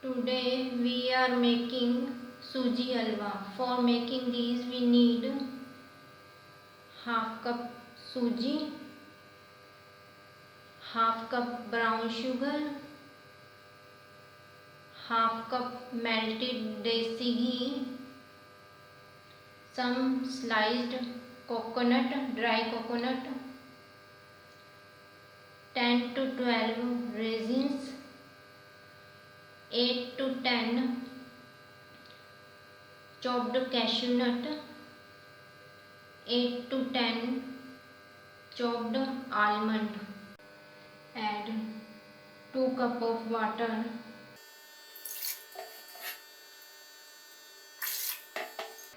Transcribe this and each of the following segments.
Today we are making suji halwa. For making these we need half cup suji, half cup brown sugar, half cup melted desi ghee, some sliced coconut, dry coconut, 10 to 12 raisins, 8 to 10 chopped cashew nut, 8 to 10 chopped almond. Add 2 cup of water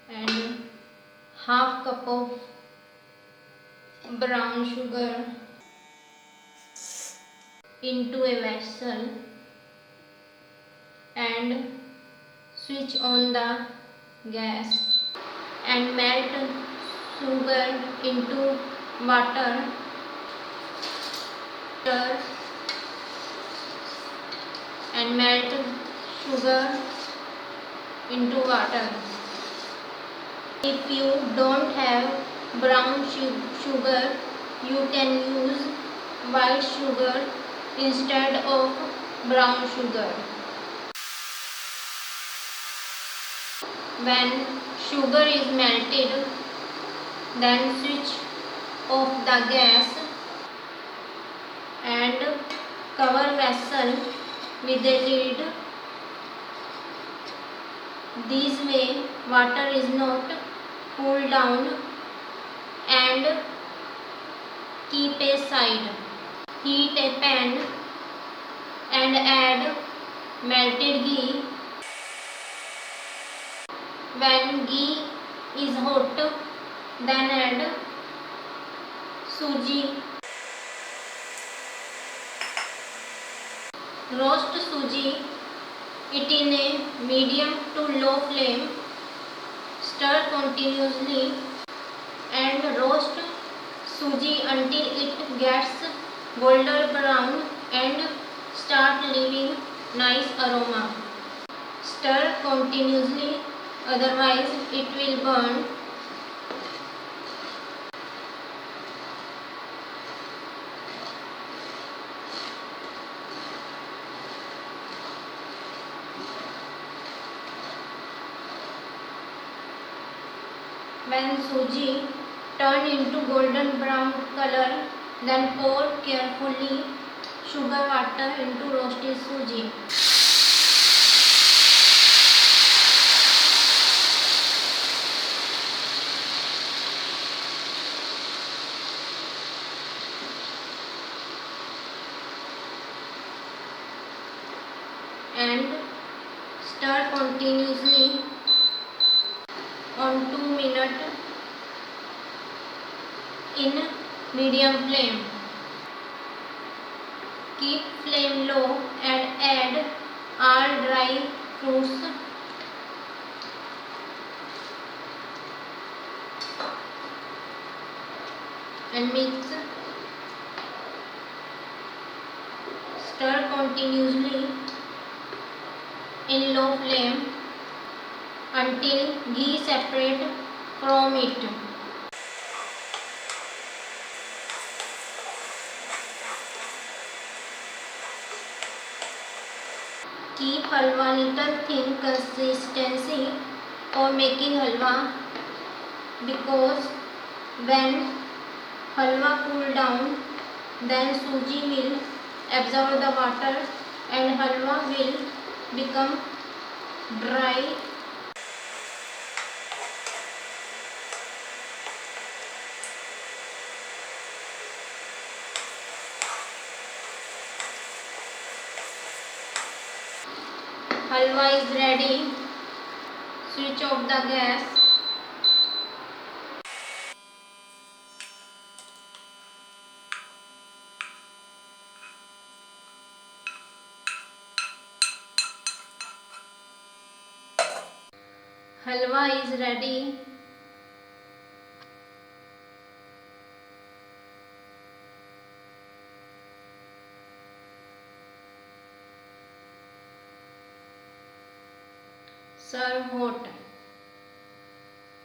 and half cup of brown sugar into a vessel and switch on the gas and melt sugar into water. Stir and melt sugar into water. If you don't have brown sugar, you can use white sugar instead of brown sugar. When sugar is melted, then switch off the gas and cover vessel with a lid. This way water is not cooled down and keep aside. Heat a pan and add melted ghee. When ghee is hot, then add suji. Roast suji it in a medium to low flame. Stir continuously and roast suji until it gets golden brown and start leaving nice aroma. Stir continuously, otherwise it will burn. When suji turn into golden brown color, then pour carefully sugar water into roasted suji. And stir continuously on 2 minutes in medium flame. Keep flame low and add all dry fruits and mix. Stir continuously in low flame until ghee separate from it. Keep halwa little thin consistency for making halwa, because when halwa cool down, then suji will absorb the water and halwa will become dry. Halwa is ready. Switch off the gas. Halwa is ready. serve hot.